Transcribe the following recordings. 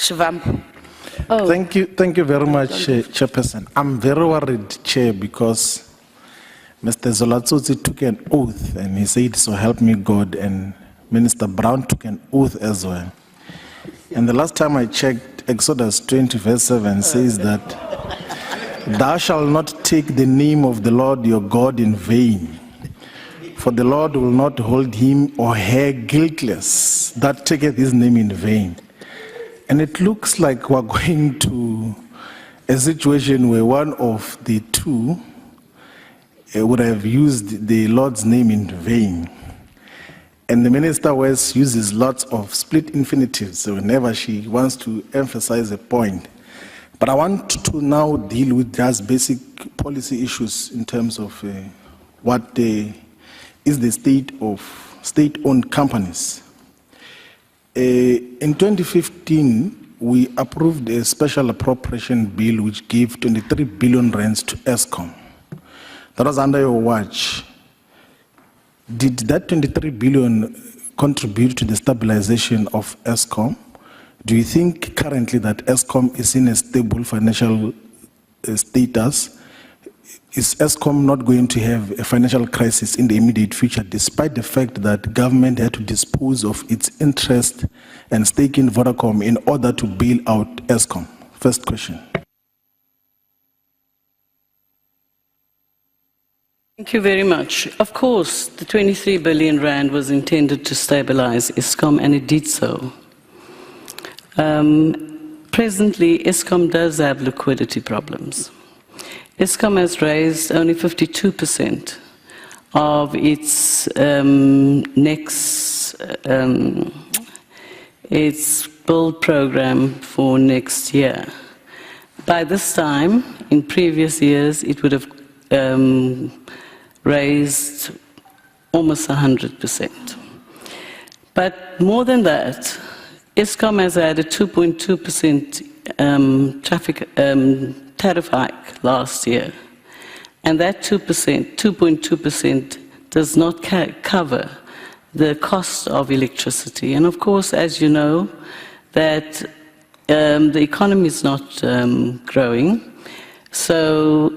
Shivambu. Oh. Thank you very much, Chairperson. I'm very worried, Chair, because Mr. Zolatsotsi took an oath and he said, "So help me God," and Minister Brown took an oath as well. And the last time I checked, Exodus 20 verse 7 says that, "Thou shalt not take the name of the Lord your God in vain, for the Lord will not hold him or her guiltless that taketh his name in vain." And it looks like we're going to a situation where one of the two would have used the Lord's name in vain. And the Minister West uses lots of split infinitives whenever she wants to emphasize a point. But I want to now deal with just basic policy issues in terms of what is the state of state-owned companies. In 2015, we approved a special appropriation bill which gave 23 billion rands to Eskom. That was under your watch. Did that 23 billion contribute to the stabilization of Eskom? Do you think currently that Eskom is in a stable financial status? Is Eskom not going to have a financial crisis in the immediate future, despite the fact that government had to dispose of its interest and stake in Vodacom in order to bail out Eskom? First question. Thank you very much. Of course, the 23 billion rand was intended to stabilize Eskom, and it did so. Presently, Eskom does have liquidity problems. Eskom has raised only 52% of its its build program for next year. By this time, in previous years, it would have raised almost 100%. But more than that, Eskom has had a 2.2% tariff hike last year. And that 2.2% does not cover the cost of electricity. And of course, as you know, that the economy is not growing. So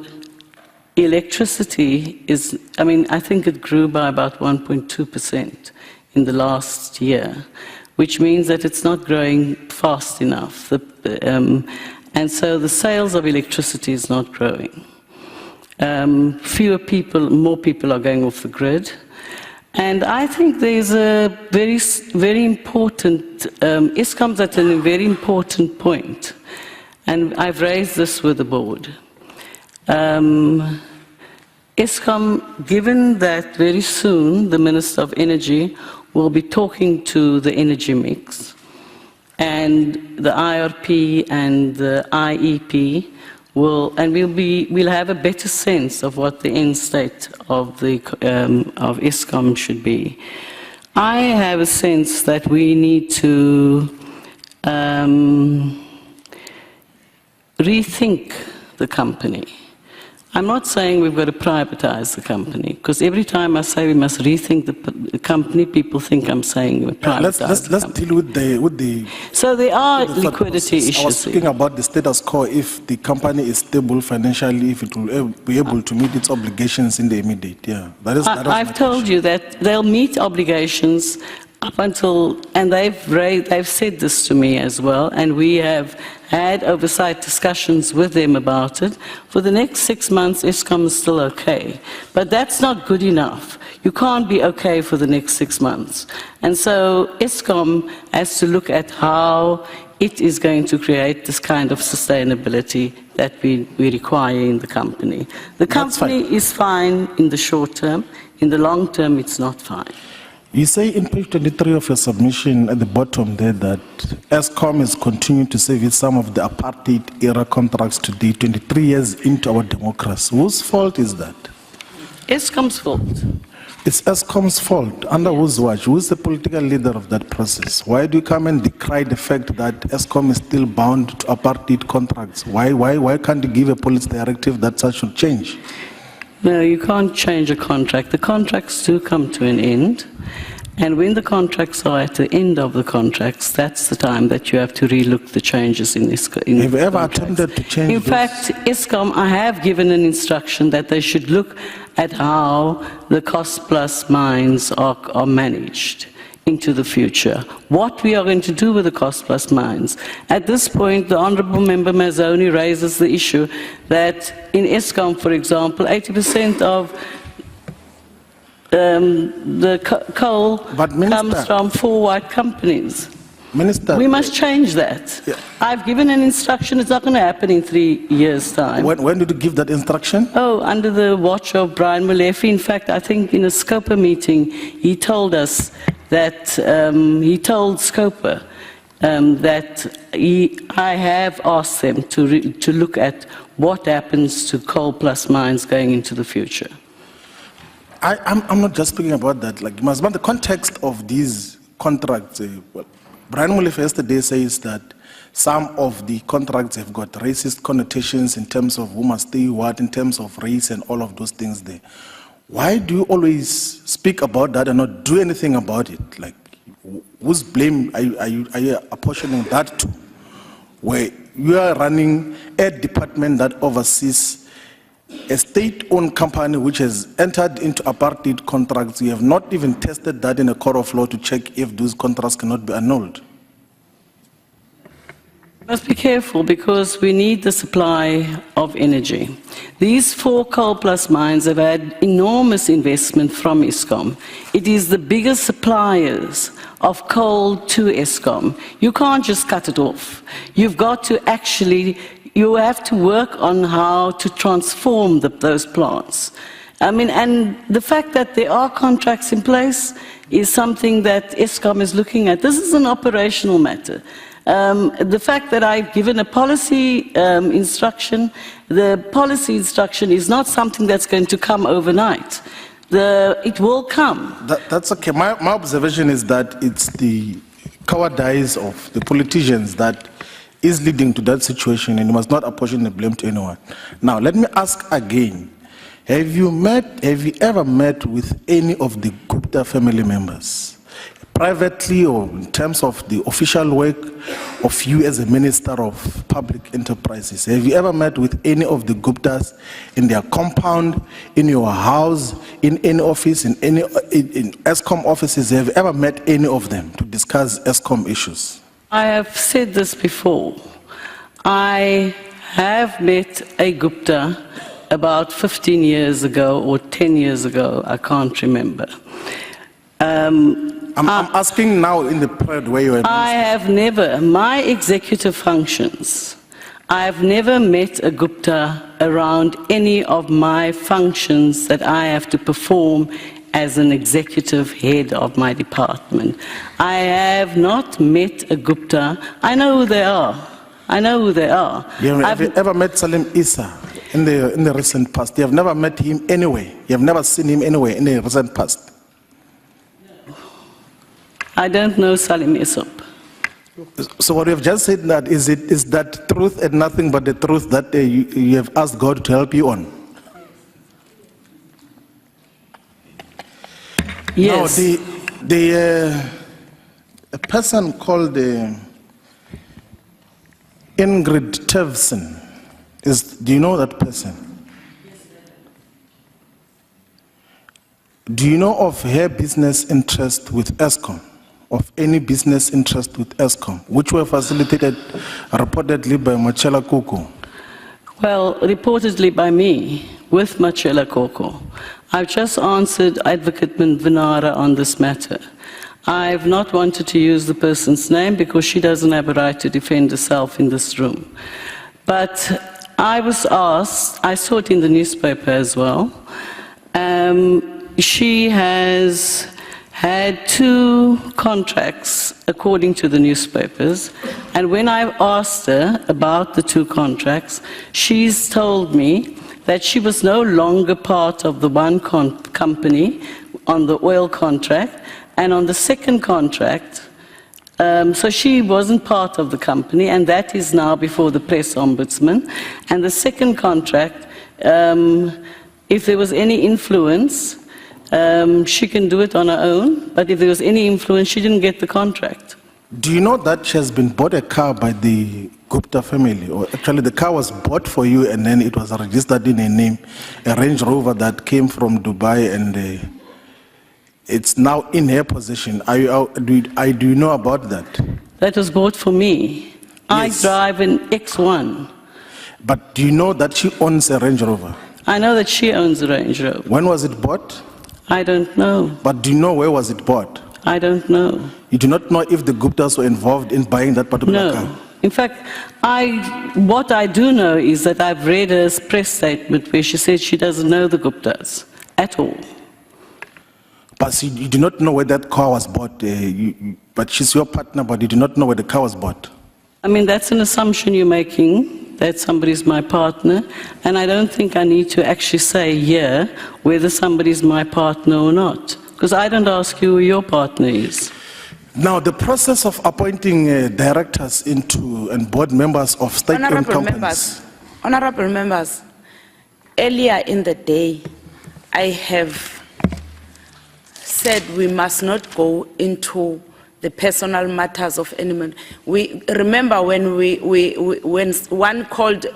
electricity is, I think it grew by about 1.2% in the last year, which means that it's not growing fast enough. And so the sales of electricity is not growing. More people are going off the grid. And I think there's a very important, Eskom's at a very important point. And I've raised this with the board. Eskom, given that very soon the Minister of Energy will be talking to the energy mix, and the IRP and the IEP we'll have a better sense of what the end state of Eskom should be. I have a sense that we need to rethink the company. I'm not saying we've got to privatize the company, because every time I say we must rethink the company, people think I'm saying we're privatizing Let's deal with the... So there are liquidity issues. I was speaking about the status quo. If the company is stable financially, if it will be able to meet its obligations in the immediate, yeah. I've told you that they'll meet obligations up until, and they've said this to me as well, and we have had oversight discussions with them about it. For the next 6 months, Eskom is still okay. But that's not good enough. You can't be okay for the next 6 months. And so Eskom has to look at how it is going to create this kind of sustainability that we require in the company. The company is fine in the short term. In the long term, it's not fine. You say in page 23 of your submission at the bottom there that Eskom is continuing to service some of the apartheid-era contracts today, 23 years into our democracy. Whose fault is that? Eskom's fault. It's Eskom's fault. Under whose watch? Who's the political leader of that process? Why do you come and decry the fact that Eskom is still bound to apartheid contracts? Why can't you give a policy directive that such should change? No, you can't change a contract. The contracts do come to an end. And when the contracts are at the end of the contracts, that's the time that you have to relook the changes in this. Have you ever attempted to change In fact, Eskom, I have given an instruction that they should look at how the cost-plus mines are managed into the future. What we are going to do with the cost-plus mines. At this point, the Honourable Member Mazzoni raises the issue that in Eskom, for example, 80% of the coal comes from 4 white companies. Minister, we must change that. Yeah. I've given an instruction. It's not going to happen in 3 years' time. When did you give that instruction? Oh, under the watch of Brian Molefe. In fact, I think in a SCOPA meeting, he told us that, he told SCOPA that I have asked them to look at what happens to coal plus mines going into the future. I'm not just speaking about that. Like, you must know the context of these contracts. Well, Brian Molefe yesterday says that some of the contracts have got racist connotations in terms of who must stay what, in terms of race and all of those things there. Why do you always speak about that and not do anything about it? Like, whose blame are you apportioning that to? Where you are running a department that oversees a state-owned company which has entered into apartheid contracts. You have not even tested that in a court of law to check if those contracts cannot be annulled. We must be careful because we need the supply of energy. These 4 coal plus mines have had enormous investment from Eskom. It is the biggest suppliers of coal to Eskom. You can't just cut it off. You've got to actually you have to work on how to transform those plants. I mean, and the fact that there are contracts in place is something that Eskom is looking at. This is an operational matter. The fact that I've given a policy instruction, the policy instruction is not something that's going to come overnight. It will come. That's okay. My observation is that it's the cowardice of the politicians that is leading to that situation, and you must not apportion the blame to anyone. Now, let me ask again, have you ever met with any of the Gupta family members, privately or in terms of the official work of you as a Minister of Public Enterprises? Have you ever met with any of the Guptas in their compound, in your house, in any office, in Eskom offices? Have you ever met any of them to discuss Eskom issues? I have said this before. I have met a Gupta about 15 years ago or 10 years ago, I can't remember. I'm asking now in the period where you are. I have never, my executive functions, I have never met a Gupta around any of my functions that I have to perform as an executive head of my department. I have not met a Gupta. I know who they are. I know who they are. Have you ever met Salim Issa in the recent past? You have never met him anyway. You have never seen him anywhere in the recent past. I don't know Salim Issa. So what you have just said, that is that truth and nothing but the truth that you have asked God to help you on? Yes. Now, a person called Ingrid Jefferson, do you know that person? Do you know of her business interest with Eskom? Of any business interest with Eskom, which were facilitated reportedly by Machela Koko? Well, reportedly by me, with Machela Koko. I've just answered Advocate Vinara on this matter. I've not wanted to use the person's name because she doesn't have a right to defend herself in this room. But I was asked, I saw it in the newspaper as well, she has had 2 contracts according to the newspapers, and when I asked her about the 2 contracts, she's told me that she was no longer part of the one company on the oil contract, and on the second contract, so she wasn't part of the company, and that is now before the press ombudsman. And the second contract, if there was any influence, She can do it on her own, but if there was any influence, she didn't get the contract. Do you know that she has been bought a car by the Gupta family? Or actually, the car was bought for you and then it was registered in a name, a Range Rover that came from Dubai, and it's now in her possession. Do you know about that? That was bought for me. Yes. I drive an X1. But do you know that she owns a Range Rover? I know that she owns a Range Rover. When was it bought? I don't know. But do you know where was it bought? I don't know. You do not know if the Guptas were involved in buying that particular car? No. In fact, what I do know is that I've read a press statement where she said she doesn't know the Guptas at all. But you do not know where that car was bought. But she's your partner, but you do not know where the car was bought. I mean, that's an assumption you're making, that somebody's my partner, and I don't think I need to actually say here whether somebody's my partner or not, because I don't ask you who your partner is. Now, the process of appointing directors into and board members of state-owned companies. Honorable members, earlier in the day, I have said we must not go into the personal matters of anyone. We remember when when one called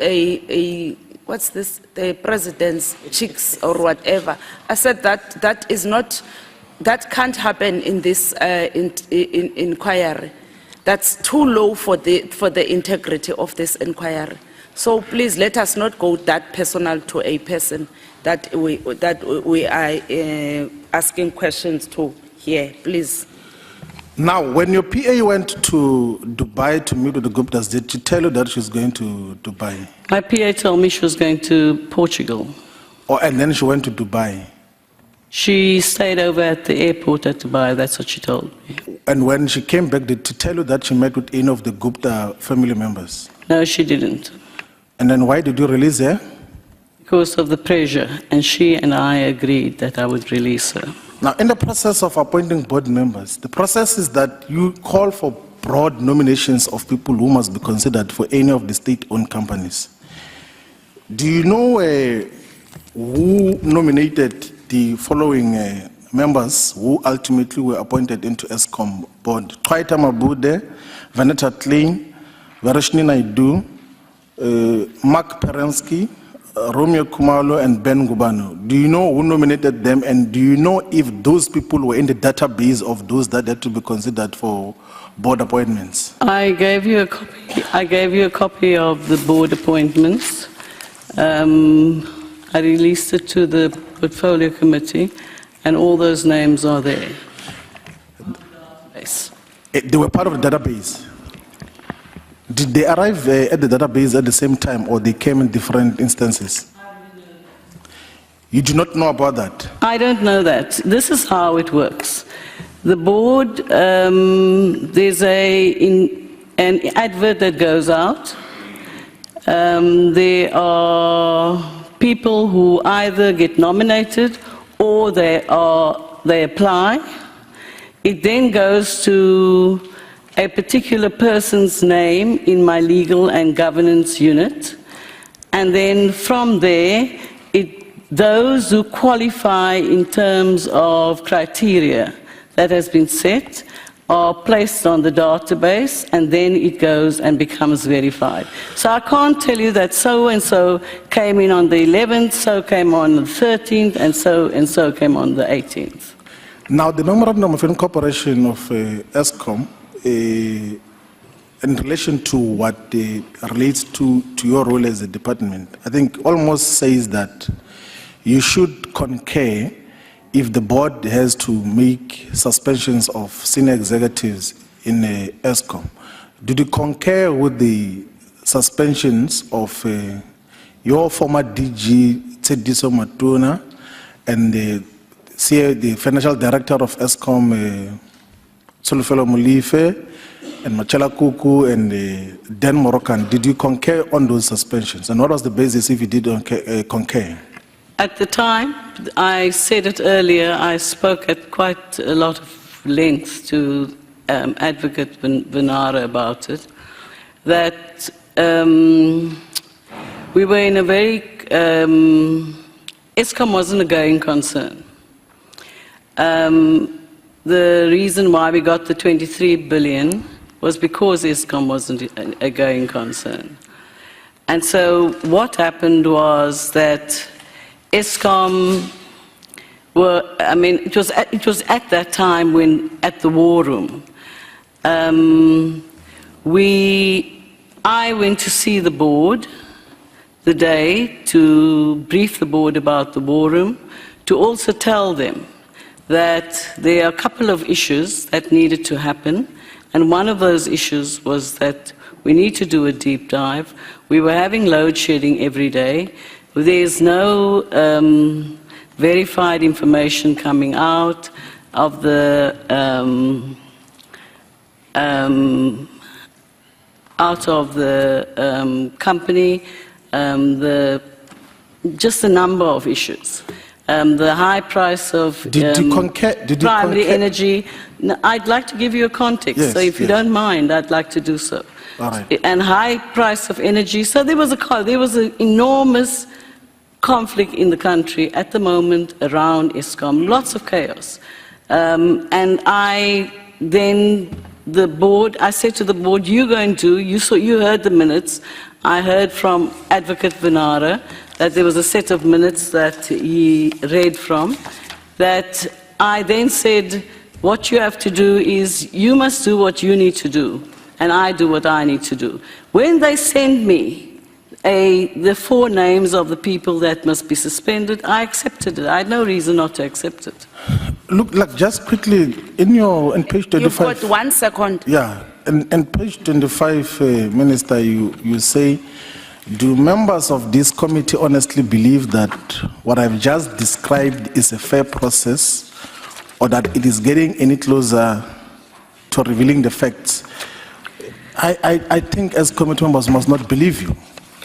what's this, the president's chicks or whatever. I said that is not, that can't happen in this inquiry. That's too low for the integrity of this inquiry. So please let us not go that personal to a person that we are asking questions to here, please. Now, when your PA went to Dubai to meet with the Guptas, did she tell you that she was going to Dubai? My PA told me she was going to Portugal. And then she went to Dubai? She stayed over at the airport at Dubai, that's what she told me. And when she came back, did she tell you that she met with any of the Gupta family members? No, she didn't. And then why did you release her? Because of the pressure, and she and I agreed that I would release her. Now, in the process of appointing board members, the process is that you call for broad nominations of people who must be considered for any of the state-owned companies. Do you know who nominated the following members who ultimately were appointed into Eskom board? Kwaita Mabude, Vanessa Klein, Vareshni Naidu, Mark Perensky, Romeo Kumalo, and Ben Gubano. Do you know who nominated them, and do you know if those people were in the database of those that had to be considered for board appointments? I gave you a copy. I gave you a copy of the board appointments. I released it to the portfolio committee, and all those names are there. Yes. They were part of the database. Did they arrive at the database at the same time, or they came in different instances? You do not know about that? I don't know that. This is how it works. The board, there's an advert that goes out. There are people who either get nominated or they apply. It then goes to a particular person's name in my legal and governance unit, and then from there, those who qualify in terms of criteria that has been set are placed on the database, and then it goes and becomes verified. So I can't tell you that so-and-so came in on the 11th, so came on the 13th, and so came on the 18th. Now, the Memorandum of Incorporation of Eskom, in relation to what relates to your role as a department, I think almost says that you should concur if the board has to make suspensions of senior executives in Eskom. Did you concur with the suspensions of your former DG, Tsediso Matuna, and the financial director of Eskom, Solofelo Mulife, and Machala Kuku, and Dan Morokan? Did you concur on those suspensions? And what was the basis if you did concur? At the time, I said it earlier, I spoke at quite a lot of length to Advocate Vinara about it, that we were in a very, Eskom wasn't a going concern. The reason why we got the 23 billion was because Eskom wasn't a going concern. And so what happened was that Eskom it was at that time when, at the war room, I went to see the board the day to brief the board about the war room, to also tell them that there are a couple of issues that needed to happen, and one of those issues was that we need to do a deep dive. We were having load shedding every day. There's no verified information coming out of the company, just a number of issues. The high price of primary energy. No, I'd like to give you a context, yes, so if you don't mind, I'd like to do so. All right. And high price of energy. So there was an enormous conflict in the country at the moment around Eskom, lots of chaos. And I said to the board, you heard the minutes. I heard from Advocate Venara that there was a set of minutes that he read from, that I then said, what you have to do is, you must do what you need to do, and I do what I need to do. When they send me the 4 names of the people that must be suspended, I accepted it. I had no reason not to accept it. Look, like, just quickly, in page 25... You've got 1 second. Yeah, in page 25, Minister, you say, do members of this committee honestly believe that what I've just described is a fair process, or that it is getting any closer to revealing the facts? I think as committee members must not believe you.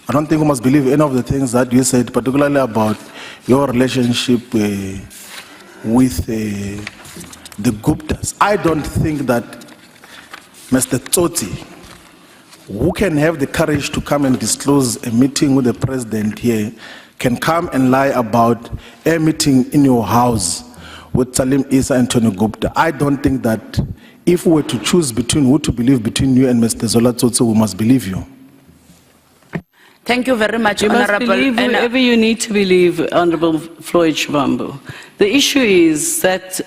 I don't think we must believe any of the things that you said, particularly about your relationship with the Guptas. I don't think that Mr. Tsotsi, who can have the courage to come and disclose a meeting with the president here, can come and lie about a meeting in your house with Salim Issa and Tony Gupta. I don't think that if we were to choose between who to believe between you and Mr. Zola Tsotsi, we must believe you. Thank you very much, You must Honorable. believe whoever you need to believe, Honorable Floyd Shivambu. The issue is that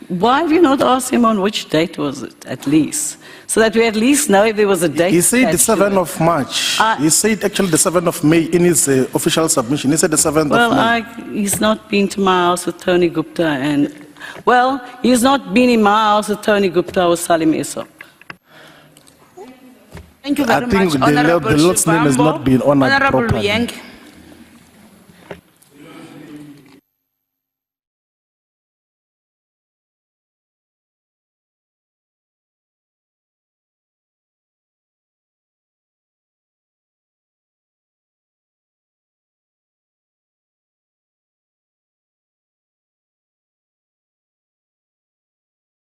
why have you not asked him on which date was it, at least? So that we at least know if there was a date. He said the 7th of March. He said actually the 7th of May in his official submission. He said the 7th of May. Well, he's not been to my house with Tony Gupta and... Well, he's not been in my house with Tony Gupta or Salim Issa. Thank you very I think much, Honorable the Lord's name has not been honored Honorable properly. Yang.